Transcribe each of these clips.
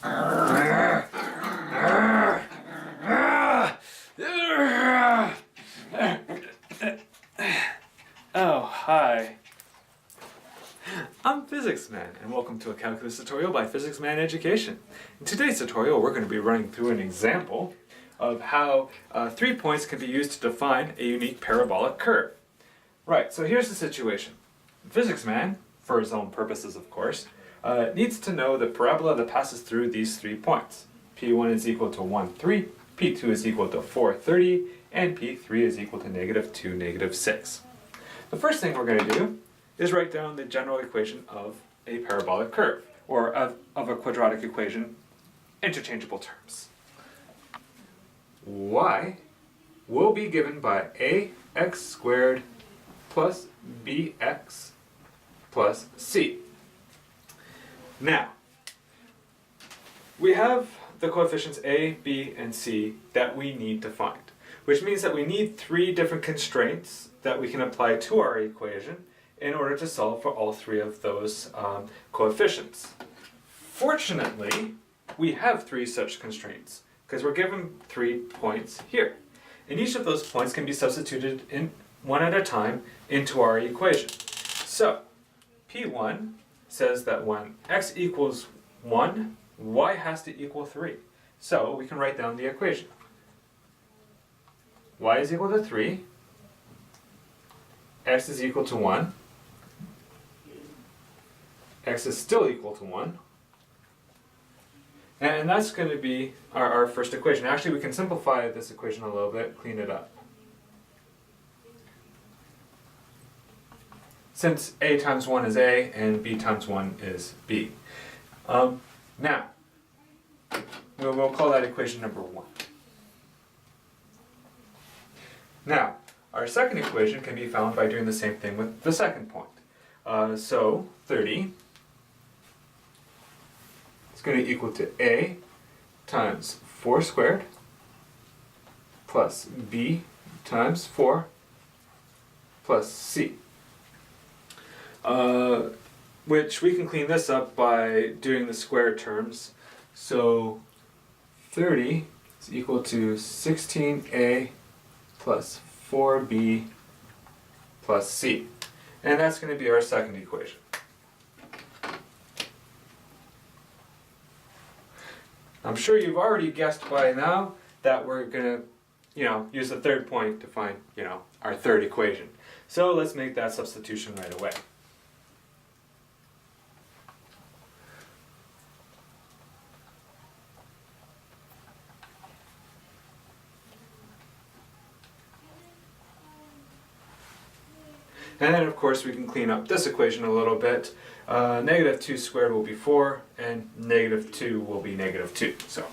Oh, hi. I'm Physics Man, and welcome to a calculus tutorial by Physics Man Education. In today's tutorial, we're going to be running through an example of how 3 points can be used to define a unique parabolic curve. Right, so here's the situation. Physics Man, for his own purposes of course, needs to know the parabola that passes through these 3 points. P1 is equal to 1, 3, P2 is equal to 4, 30, and P3 is equal to -2, -6. The first thing we're going to do is write down the general equation of a parabolic curve, or of a quadratic equation, interchangeable terms. Y will be given by ax squared plus bx plus c. Now, we have the coefficients a, b, and c that we need to find, which means that we need 3 different constraints that we can apply to our equation in order to solve for all 3 of those coefficients. Fortunately, we have 3 such constraints because we're given 3 points here. And each of those points can be substituted in one at a time into our equation. So, P1 says that when x equals 1, y has to equal 3. So, we can write down the equation. Y is equal to 3, x is equal to 1, x is still equal to 1, and that's going to be our first equation. Actually, we can simplify this equation a little bit, clean it up. Since a times 1 is a and b times 1 is b. Now, we'll call that equation number 1. Now, our second equation can be found by doing the same thing with the second point. So, 30 is going to equal to a times 4 squared plus b times 4 plus c. Which we can clean this up by doing the square terms. So 30 is equal to 16a plus 4b plus c. And that's going to be our second equation. I'm sure you've already guessed by now that we're going to, use the third point to find, our third equation. So let's make that substitution right away. And then, of course, we can clean up this equation a little bit. -2 squared will be 4, and -2 will be -2. So,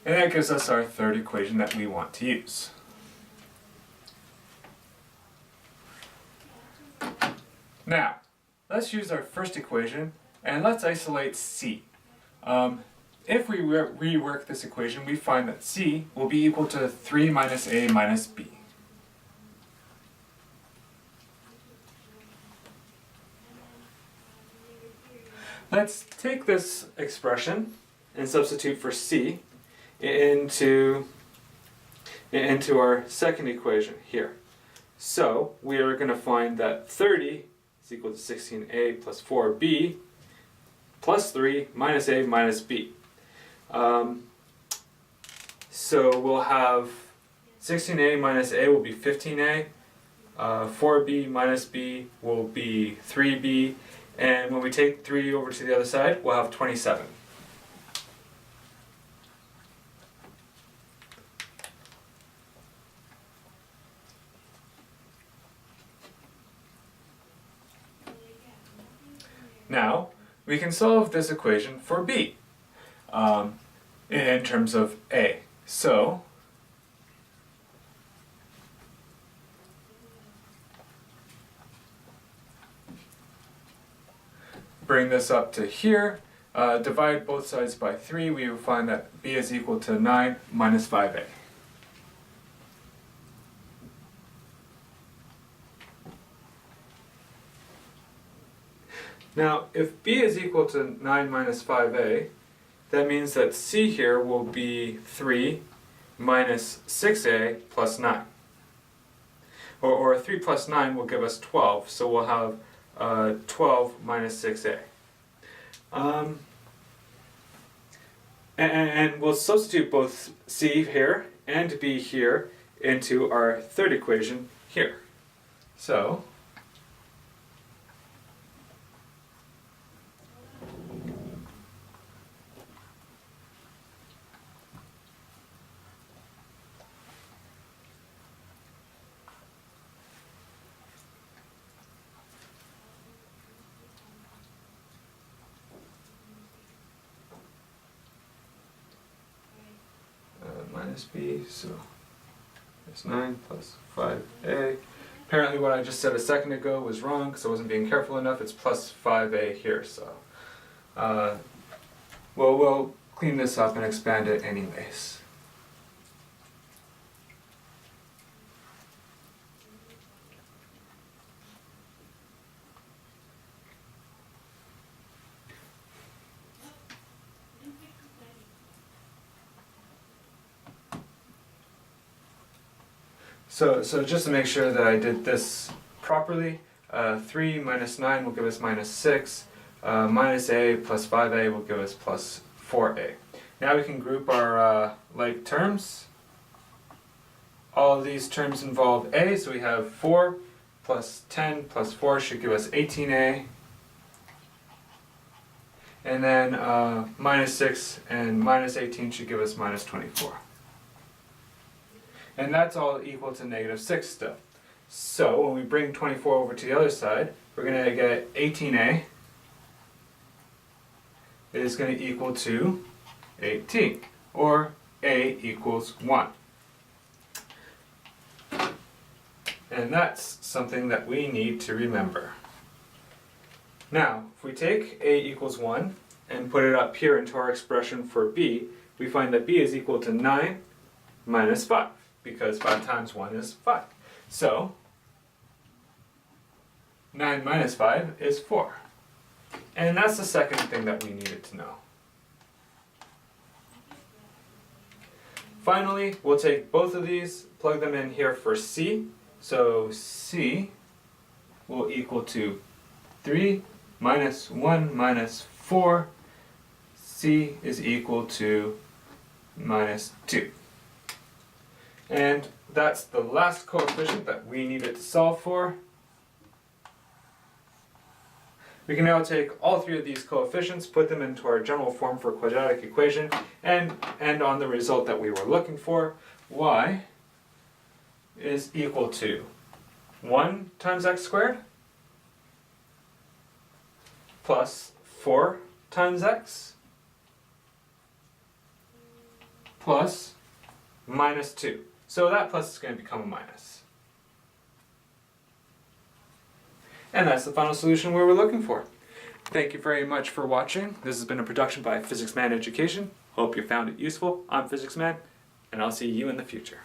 and that gives us our third equation that we want to use. Now, let's use our first equation, and let's isolate c. If we rework this equation, we find that c will be equal to 3 minus a minus b. Let's take this expression and substitute for c into our second equation here. So we are going to find that 30 is equal to 16a plus 4b plus 3 minus a minus b. So we'll have 16a minus a will be 15a, 4b minus b will be 3b, and when we take 3 over to the other side, we'll have 27. Now, we can solve this equation for b in terms of a. So, bring this up to here, divide both sides by 3, we will find that b is equal to 9 minus 5a. Now, if b is equal to 9 minus 5a, that means that c here will be 3 minus 6a plus 9. Or 3 plus 9 will give us 12, so we'll have 12 minus 6a. And we'll substitute both c here and b here into our third equation here. So, minus b, so it's 9 plus 5a. Apparently what I just said a second ago was wrong because I wasn't being careful enough. It's plus 5a here, so we'll clean this up and expand it anyways. So just to make sure that I did this properly, 3 minus 9 will give us minus 6, minus a plus 5a will give us plus 4a. Now we can group our like terms. All of these terms involve a, so we have 4 plus 10 plus 4 should give us 18a. And then minus 6 and minus 18 should give us minus 24. And that's all equal to negative 6 still. So when we bring 24 over to the other side, we're going to get 18a is going to equal to 18, or a equals 1. And that's something that we need to remember. Now, if we take a equals 1 and put it up here into our expression for b, we find that b is equal to 9 minus 5. Because 5 times 1 is 5. So, 9 minus 5 is 4. And that's the second thing that we needed to know. Finally, we'll take both of these, plug them in here for c. So, c will equal to 3 minus 1 minus 4. c is equal to minus 2. And that's the last coefficient that we needed to solve for. We can now take all three of these coefficients, put them into our general form for a quadratic equation, and end on the result that we were looking for. Y is equal to 1 times x squared plus 4 times x plus minus 2. So that plus is going to become a minus. And that's the final solution we were looking for. Thank you very much for watching. This has been a production by Physics Man Education. Hope you found it useful. I'm Physics Man, and I'll see you in the future.